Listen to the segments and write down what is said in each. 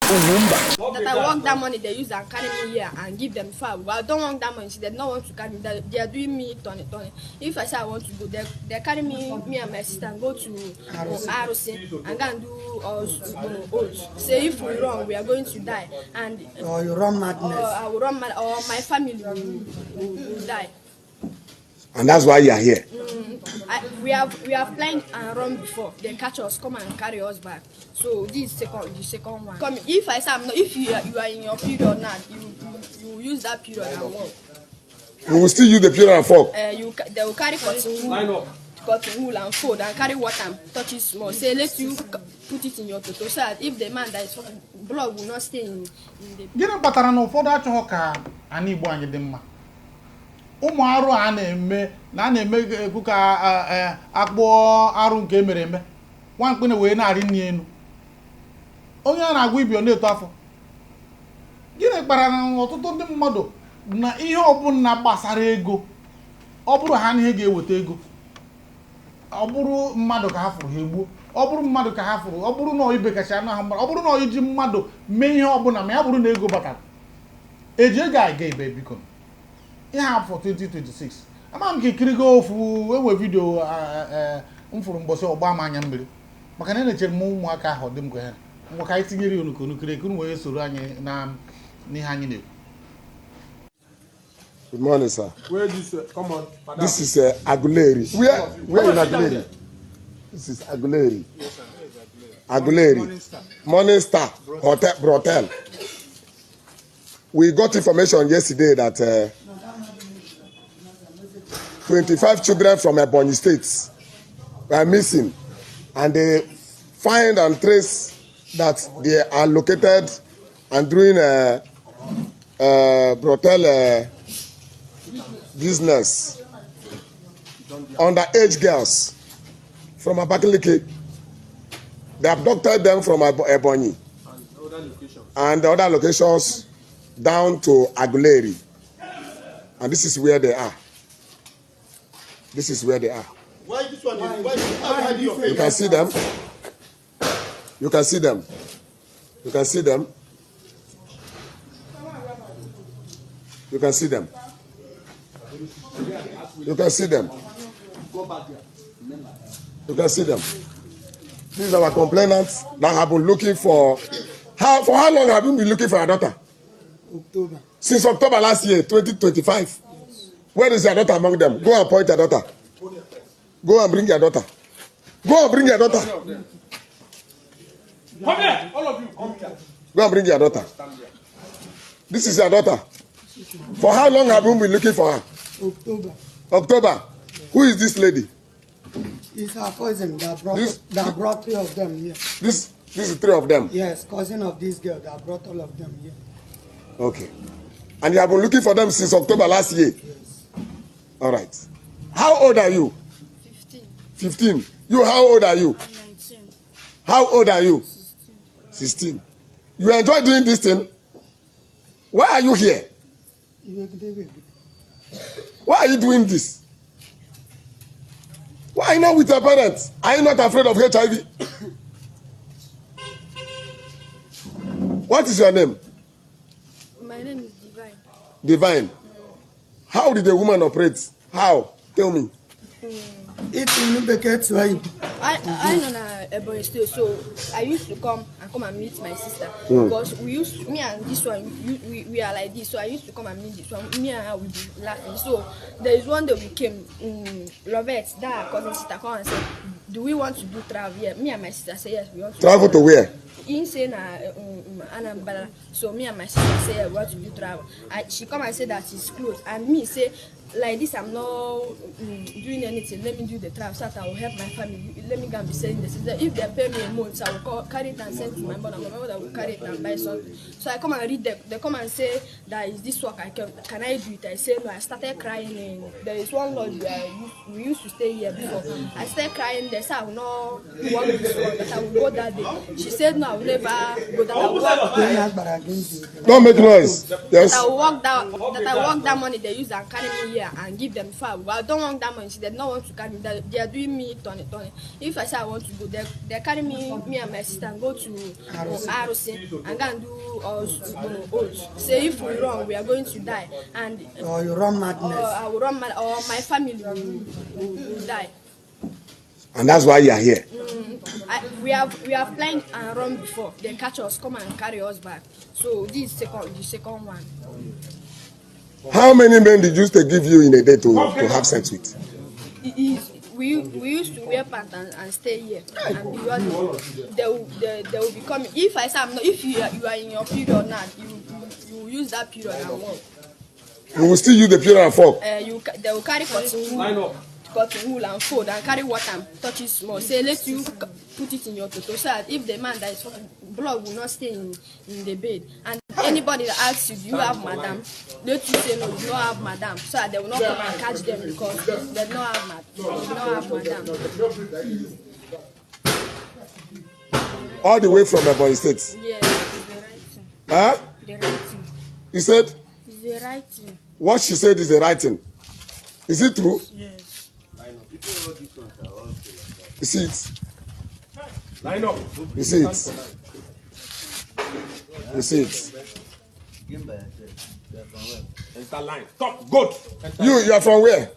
That I work that money, they use and carry me here and give them far. Well, I don't want that money. They don't want to carry me. They are doing me turn. If I say I want to go, they carry me and my sister and go to ROC and go and do oaths. Say if we run, we are going to die. And or you run madness. Or I will run mad, or my family will die. And that's why you are here. We have planned and run before. They catch us, come and carry us back. So this is the second one. Come, if I say I'm not, if you are in your period now, you use that period and walk. You will still use the period and walk. They will carry cotton wool and fold and carry water and touch it small. Say let you put it in your toto so that if the man dies, blood will not stay in the. Gịnị kpatara na ụfọdụ achọghị ka anyị Igbo anyị dị mma? Ụmụ arụ a na-eme ekwu ka akpụọ arụ nke emere eme nwa mkpene wee na-arị nri enu onye a na-agwa ibi ọ na-eto afọ. Gịnị kpatara na ọtụtụ ndị mmadụ na ihe ọbụla gbasara ego ọ bụrụ ha n'ihe ga-eweta ego ọ bụrụ mmadụ ka ha fụrụ ha egbuo ọ bụrụ mmadụ ka ha fụrụ ọ bụrụ na ibe kacha na ha mmadụ ọ bụrụ na iji mmadụ mee ihe ọbụla ma ya bụrụ na ego batara eji ego aga ibe biko ihe afọ 2026 ama m ka ikirigo ofu enwe vidio m fụrụ mbọsị ọgba ama anya mmiri maka na echere m ụmụaka ahụ dị m ka ha ngwa ka anyị tinyere unu ka unu kiri ekunu wee soro anyị na n'ihe anyị na-ekwu. Good morning, sir. Where is this? Come on. Madam. This is Aguleri. Where in Aguleri? This is Aguleri. Yes, sir. Aguleri. Morning Star Hotel. We got information yesterday that 25 children from Ebonyi State were missing, and they find and trace that they are located and doing brothel business. Underage girls from Abakaliki. They abducted them from Ebonyi and the other locations down to Aguleri. And this is where they are. This is where they are. Why this one? Why you can see them. You can see them. You can see them. You can see them. You can see them. You can see them. These are our complainants that have been looking for. For how long have you been looking for your daughter? October. Since October last year, 2025. Where is your daughter among them? Go and point your daughter. Go and bring your daughter. Go and bring your daughter. Come here, all of you. Come here. Go and bring your daughter. This is your daughter. For how long have you been looking for her? October. October. Who is this lady? It's her cousin that brought three of them here. This is three of them? Yes, cousin of this girl that brought all of them here. Okay. And you have been looking for them since October last year? Yes. All right. How old are you? 15. 15. You, how old are you? I'm 19. How old are you? 16. 16. You enjoy doing this thing? Why are you here? Why are you doing this? Why are you not with your parents? Are you not afraid of HIV? What is your name? My name is Divine. Divine. How did the woman operate? How? Tell me. It's in Nubeke. I know Ebonyi State, so I used to come and meet my sister because me and this one we are like this. So I used to come and meet this one. Me and her we be laughing. So there is one day we came. Robert, that cousin sister, come and said, "Do we want to do travel?" Yeah. Me and my sister say yes, we want to travel to where? Insane Anambra. So me and my sister say yeah, we want to do travel. She come and say that it's closed, and me say like this I'm not doing anything. Let me do the travel so that I will help my family. Let me go and be selling the sister. If they pay me a month, I will carry it and send to my mother. My mother will carry it and buy something. So I come and read them. They come and say that is this work I can I do it? I say no. I started crying. There is one lodge where we used to stay here before. I started crying. They said I will not work this work, that I will go that day. She said no, I will never go. That I will work. Don't make noise. Yes. That I will work that money they use and carry me here and give them far. Well, I don't want that money. They don't want to carry me. They are doing me turn. If I say I want to go, they carry me and my sister and go to ROC and go and do oaths. Say if we run, we are going to die. And or you run madness. Or I will run mad, or my family will die. And that's why you are here. We have planned and run before. They catch us, come and carry us back. So this is the second one. How many men did you give you in a day to have sex with? We used to wear pants and stay here. And they will be coming. If I say I'm not, if you are in your period now, you will use that period and walk. You will still use the period and fall. They will carry cotton wool and fold and carry water and touch it small. Say let you put it in your toto so that if the man dies, blood will not stay in the bed. And anybody that asks you, do you have madam? Let you say no, you don't have madam. So that they will not come and catch them because they don't have madam. All the way from Ebonyi State. Yeah, it's the right thing. Huh? The right thing. You said? It's the right thing. What she said is the right thing. Is it true? Yes. You see it? Line up. You see it? You see it? Enter line. Stop. Good. You are from where?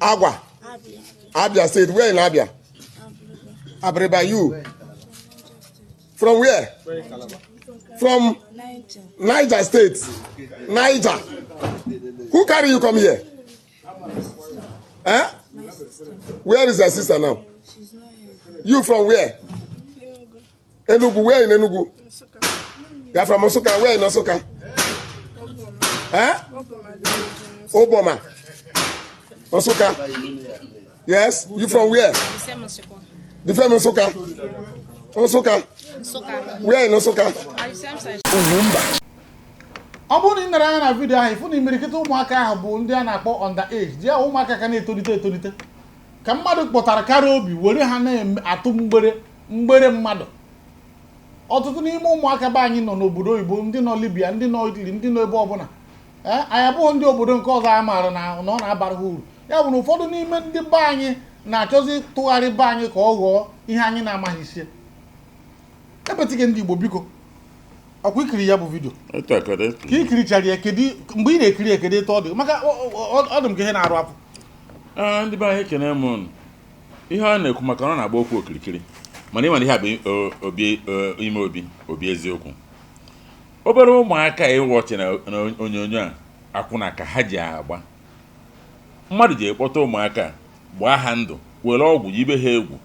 Agua. Abia State. Where in Abia? Abreba. You? From where? From Niger State. Niger. Who carry you come here? Huh? Where is your sister now? She's not here. You from where? Enugu. Where in Enugu? You are from Osuka. Where in Osuka? Huh? Obama. Osuka. Yes? You from where? The same Osuka. Osuka. Where in Osuka? UGWUMBA. Ọ bụrụ na ị nara anya na vidiyo ahụ, ịfụ na imirikịta ụmụaka ahụ bụ ndị a na-akpọ underage. Dị ụmụaka ka na-etolite ka mmadụ kpọtara karịa obi were ha na-atụ mgbere mmadụ. Ọtụtụ n'ime ụmụaka be anyị nọ n'obodo oyibo, ndị nọ Libya, ndị nọ Italy, ndị nọ ebe ọbụla. Anyị abụghị ndị obodo nke ọzọ a maara na ọ na-abara ha uru. Ya bụ na ụfọdụ n'ime ndị be anyị na-achọzi tụgharị be anyị ka ọ ghọọ ihe anyị na-amaghị isi. Ebetighị ndị Igbo biko. Ọkwa ikiri ya bụ vidio ka ikirichara ya kedu mgbe ị na-ekiri ekedu etu ọ dị maka ọ dị m ka ihe na-arụ apụ ndị be anyị ekene m ihe a na-ekwu maka ọ na-agba okwu okirikiri mana ịma ihe a bụ ime obi eziokwu obere ụmụaka ịwọchi na onyonyo a akwụna ka ha ji agba mmadụ ji ekpọta ụmụaka gbaa ha ndụ were ọgwụ yibe ha egwu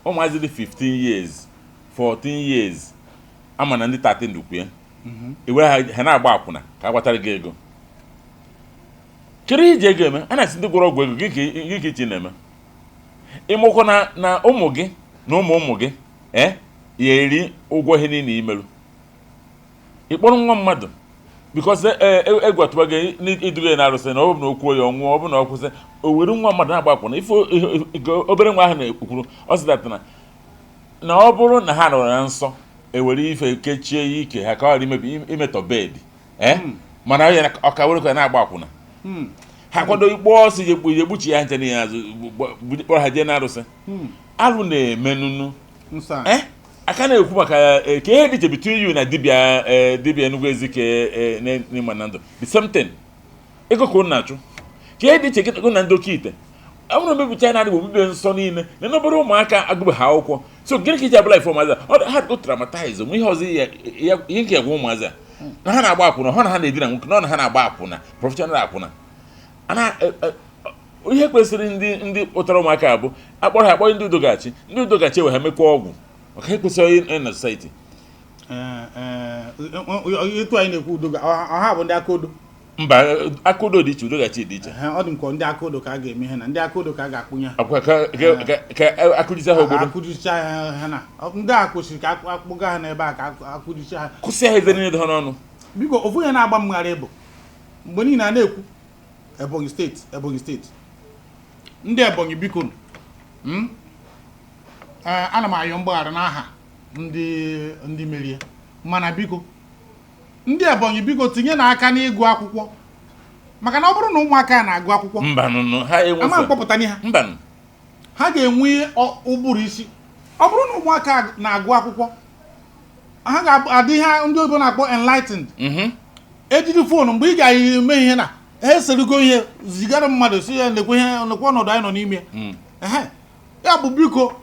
ụmụazị dị 15 years 14 years ama na ndị 13 dukwu ya iwere ha na-agba akwụna ka agbatara gị ego kere iji ego eme a na-asị ndị gwọrọ ọgwụ ego gị ka ichi na-eme ịmụkọ na ụmụ gị na ụmụ gị ya eri ụgwọ ihe niile imerụ ịkpọrọ nwa mmadụ bikos egwu atụba gị iduga na arụsị na ọ bụ na okwu ya ọnwụọ ọ bụ na ọ kwụsị o were nwa mmadụ na-agba akwụna ife obere nwa ahụ na-ekwuru ọ sịdatana na ọ bụrụ na ha nọrọ na nsọ ewere ife kechie ya ike ha ka ọ imetọ bedị mana onye ọka were ka na-agba akwụna ha kwado ikpe ọsọ egbuchi ya nche n'ihe azụ kpọrọ ha jee na arụsị alụ na-eme nunu aka na-ekwu maka ka ihe dị iche between you na dibịa Enugu Ezike n'ịma na ndụ the same thing ego ka unu na-achụ ka ihe dị iche gị na ndị oke ite ọ bụrụ mebicha na adịgbo obibe nsọ niile na n'obere ụmụaka agụbe ha akwụkwọ so gịnị ka iji abụla ifo ụmụazị ha go traumatize ụmụ ihe ọzọ ihe nke agwa ụmụazị na ha na-agba akwụna ọ na ha na-edina nwoke na ha na-agba akwụna professional akwụna ihe kwesịrị ndị kpụtara ụmụaka abụ akpọrọ ha akpọrọ ndị udogachi ewe ha mekwa ọgwụ maka ihe kwesịrị na society etu anyị na-ekwu udoga ọha bụ ndị akaodo mba akaodo dị iche udogachi dị iche ọ dị m ka ndị akaodo ka a ga-eme ihe na ndị akaodo ka a ga-akpụnye ka akụjicha ha obodo akụjicha ha na ndị a kwesịrị ka akpụga ha n'ebe a ka akụjicha ha kwụsị ha eze niile dị ha n'ọnụ biko ofu ihe na-agba mmegharị bụ mgbe niile a na-ekwu Ebonyi steeti ndị Ebonyi biko ana m ayọ mgbaghara n'aha ndị merie mana biko ndị Ebonyi biko tinye n'aka n'ịgụ akwụkwọ maka na ọ bụrụ na ụmụaka na-agụ akwụkwọ ama mkpọpụta ha ha ga-enwe ụbụrụ isi. Ọ bụrụ na ụmụaka na-agụ akwụkwọ ha ga-adị ha ndị oyibo na-akpọ enlightened. Ejiri foonu mgbe ị ga-eme ihe na ha eserigo ihe zigara mmadụ si ya nekwe ọnọdụ anyị nọ n'ime ya bụ biko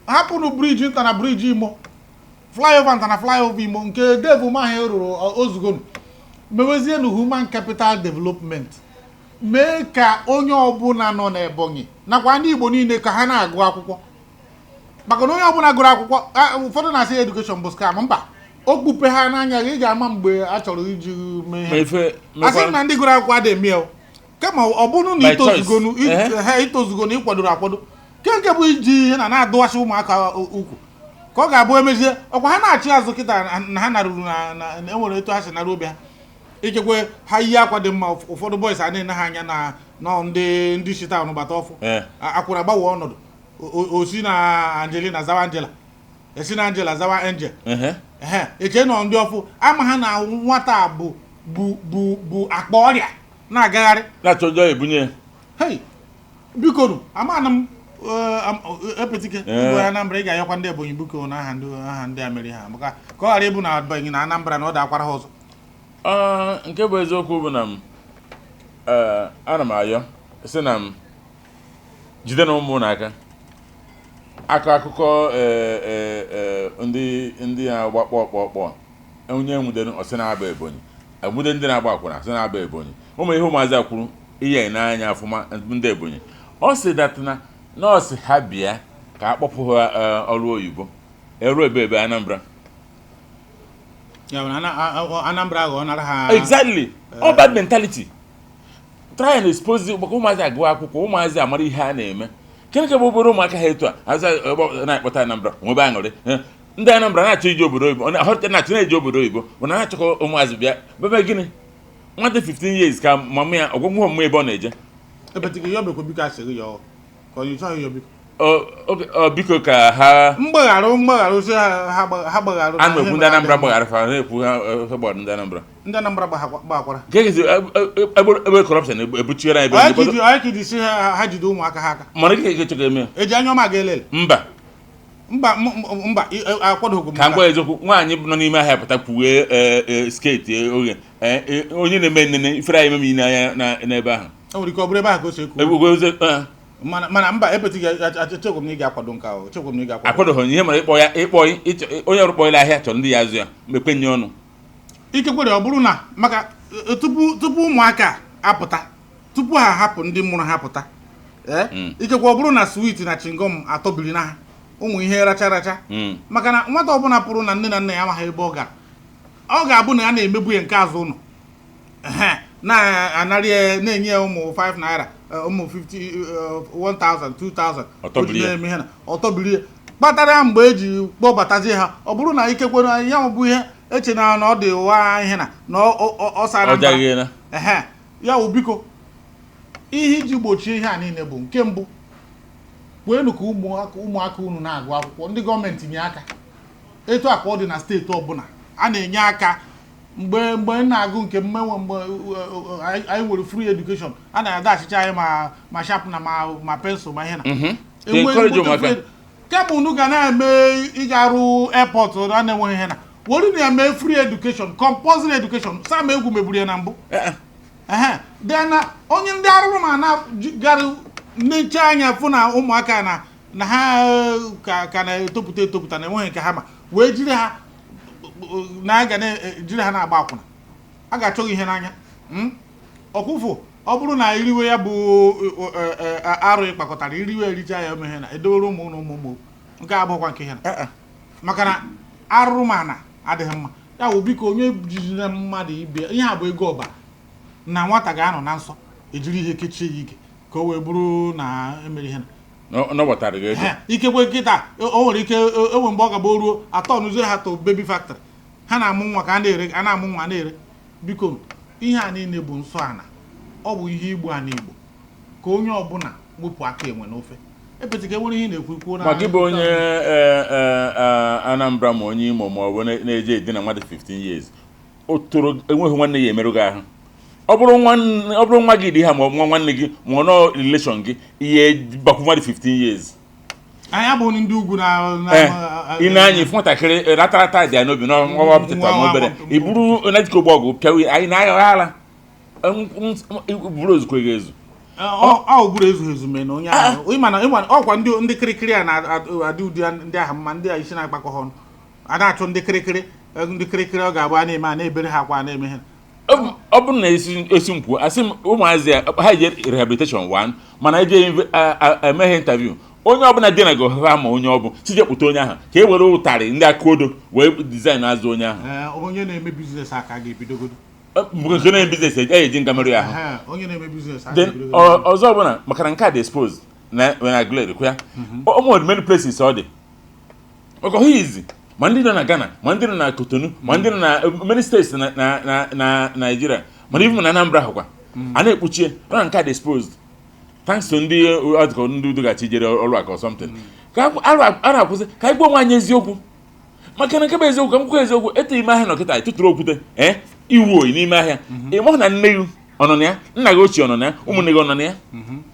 hapụrụ briji nta na briji Imo flyover nta na flyover Imo nke devu maha rụrụ ozugonu mewezie na human capital development mee ka onye ọbụla nọ n'Ebonyi nakwa ndị Igbo niile ka ha na-agụ akwụkwọ maka na onye ọbụla gụrụ akwụkwọ ụfọdụ na-asị edukeshọn bụ skam. Mba, okpupe ha n'anya ị ga-ama mgbe a chọrọ iji mee asị na ndị gụrụ akwụkwọ adịghị eme kama ọ bụrụ na itozugonu ịkwadoro akwado nke bụ iji ihe na-adụwachi ụmụaka ukwu ka ọ ga-abụ emezie ọkwa ha na-achị azụ kịta na ha naruru na enwere etu ha si nara obi ha ikekwe ha yi akwa dị mma. Ụfọdụ boys a na-ene ha anya na ndị shita ọnụ gbata ọfụ akwụrụ agbanwe ọnọdụ osi na Angelina zawa Angela esi na Angela zawa Angel eche nọ ndị ọfụ ama ha na nwata bụ akpa ọrịa na-agagharị na-achọjọ ebunye biko amana m epetike Igbo Anambra ị ga-ayọkwa ndị Ebonyi biko na aha ndị ameri ha maka ka ọ ghara ịbụ na Ebonyi na Anambra na ọ da-akwara ha ọzọ. Nke bụ eziokwu bụ na m ana m ayọ sị na m jide na ụmụ n'aka akụkọ ndị na-agba kpọkpọkpọ onye nwudere ọsị na-aba Ebonyi egbude ndị na-agba akwụna sị na-aba Ebonyi ụmụ ihe ụmụazị kwuru ihe n'anya afụma ndị Ebonyi ọ sị datana nọọsụ ha bịa ka akpọpụ ha ọrụ oyibo eru ebe Anambra. Anambra ghọọ nara ha exactly all bad mentality. Try and expose maka ụmụazị agụ akwụkwọ ụmụazị amara ihe a na-eme keneke bụ obodo ụmụaka ha etu a na-akpọta Anambra nwebe aṅụrị ndị Anambra na-achọ ije obodo oyibo na-achọ na-eje obodo oyibo bụ na na-achọkọ ụmụazị bịa bebe gịnị nwata 15 years ka mama ya ọgwụgwụ ọmụmụ ebe ọ na-eje biko ka ha mgbagharụ si ha gbagharụ a na-ekwu ndị Anambra gbaghara fa na-ekwu ha gbara ndị Anambra gbakwara ebe corruption ebuchiere ebe anyị si ha jide ụmụaka ha aka mana gị ga-echọ eme eji anya ọma ga-elele mba akwadoghị m ka ngwa eziokwu nwaanyị nọ n'ime ahịa pụta kwuwe sketi oge onye na-eme nnene ifere anyị meme anya n'ebe ahụ o nwere ike ọ bụrụ ebe ahụ ka o si ekwu mana mba epetighị echekwa m na ị ga-akwado nke ahụ echekwa m na ị ga-akwado akwadoghị ihe mere onye ọrụ kpọịla ahịa chọrọ ndị ya azụ ya mekpenye ọnụ ikekwere ọ bụrụ na maka tupu ụmụaka apụta tupu ha hapụ ndị mụrụ ha pụta ikekwe ọ bụrụ na swit na chingom atọbiri na ha ụmụ ihe racha maka na nwata ọbụla pụrụ na nne na nna ya amaghị ebe ọ gara ọ ga-abụ na a na-emebu ya nke azụ ụlọ na-anarị na-enye ya ụmụ 5 naira ụmụ 1000 2000 ọtọbiri kpatara ya mgbe eji kpọbatazie ha ọ bụrụ na ikekwe ya bụ ihe eche na ọ dị ụwa ihe na ọ sara mba ya wụ biko ihe iji gbochie ihe a niile bụ nke mbụ kweenu ka ụmụaka unu na-agụ akwụkwọ ndị gọọmenti nye aka etu a ka ọ dị na steeti ọbụla a na-enye aka mgbe na-agụ nke mmenwe mgbe anyị nwere free education a na-ada achịcha anyị ma sharp na ma pensụl ma ihe na kemgbe unu ga na-eme ịga arụ airport a na-enweghị ihe na wolu na-eme free education compulsory education sam egwu megburu ya na mbụ dena onye ndị arụrụ ma na-gara nneche anya fụ na ụmụaka na ha ka na-etopụta na enweghị nke ha ma wee jiri ha na-aga na-ejiri ha na-agba akwụna a ga-achọghị ihe n'anya ọkwụfụ ọ bụrụ na iriwe ya bụ arụ ịkpakọtara iriwe ericha ya emeghe na edowere ụmụ nke abụghịkwa nke ihe na maka na arụrụ mana adịghị mma ya wụ biko onye jijina mmadụ ibe ihe a bụ ego ọba na nwata ga-anọ na nsọ ejiri ihe kechie ya ike ka o wee bụrụ na emere ihe na ikekwe nkịta o nwere ike enwe mgbe ọ gaba o ruo atọ n'ụzọ ha to baby factory ha na-amụ nwa ka a na-amụ nwa na-ere biko ihe a niile bụ nsọ ana ọ bụ ihe igbo ana igbo ka onye ọbụla wepụ aka enwe n'ofe epetike nwere ihe na-ekwu ma gị bụ onye Anambra ma onye Imo ma ọ bụ na-eje edina mmadụ 15 years otoro enweghị nwanne ya emerụ gị ahụ ọ bụrụ nwa gị dị ha ma nwa nwanne gị ma ọ relation gị ihe bakwu mmadụ 15 years anya bụ ndị ugwu na ị na-anya ifu nwatakịrị ratarata dị ya n'obi n'ọnwa pụtara n'obere i buru onye dịka ogbe ọgụ pịawe anyị na-agha ala buru ozukwe gị ezu ọ bụrụ ezu ezu mee na onye ahụ ịma ọkwa ndị kirikiri a na-adị ụdị ndị ahụ mma ndị a isi na-agbakọ ha ọnụ a na-achụ ndị kirikiri ọ ga-abụ a na-eme a na-ebere ha akwa na-eme ha ọ bụrụ na esi mkwu asị m ụmụazị ha je rehabilitation 1 mana eje emeghe interview onye ọbụla dị na go ha ma onye ọbụ chijepụta onye ahụ ka e were ụtarị ndị aka odo wee design azụ onye ahụ onye na-eme biznes aka ga-ebidogodo nke na-eme biznes eji ngamerụ ya ahụ onye na-eme biznes ọzọ ọbụla maka na nke a dị expose na gled kwa ya ụmụ many places ọ dị maka ọhụ izi ma ndị nọ na Ghana ma ndị nọ na Cotonou ma ndị nọ na many states na Nigeria mana even na Anambra ahụkwa a na-ekpuchie ọ na nke a dị exposed thanks to ndị ọdịkọ ndị udoghachi jere ọrụ aka or something ka a na-akwụsị ka anyị gwa nwaanyị eziokwu maka na nke bụ eziokwu ka m kwuo eziokwu eteghị ime ahịa nọkịta tụtụrụ okwute iwu oyi n'ime ahịa ị mahụ na nne gị ọnọ na ya nna gị ochie ọnọ na ya ụmụnne gị ọnọ na ya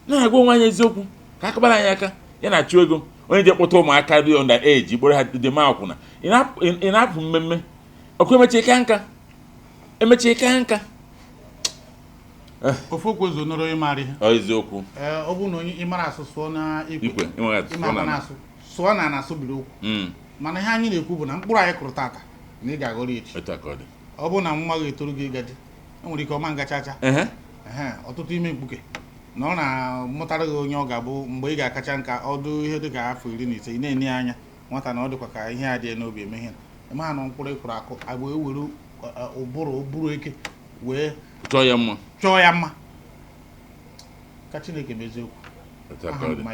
na-agwa nwaanyị eziokwu ka akabara anyị aka ya na-achụ ego onye je kpọta ụmụaka dị under age kpọrọ ha dị ma akwụna ị na-apụ mmemme ọkụ emechie ka nka ofu okwu ezo nọrọ ịmarị eziokwu ọ bụ na onye ịmara asụ sụọ na ikwe sụọ na asụ biri okwu mana ihe anyị na-ekwu bụ na mkpụrụ anyị kụrụ tata na ị ga-aghọrọ echi ọ bụ na nwa gị etoru gị ịgaji enwere ike ọma ngachacha ọtụtụ ime mkpuke na ọ na-amụtara gị onye ọ ga-abụ mgbe ị ga-akacha nka ọdụ ihe dị ka afọ 15 ị na-enye anya nwata na ọ dịkwa ka ihe a dị n'obi eme ihe eme ha na mkpụrụ ịkụrụ akụ agba ewere ụbụrụ eke wee chọọ ya mma ka Chineke mezie okwu.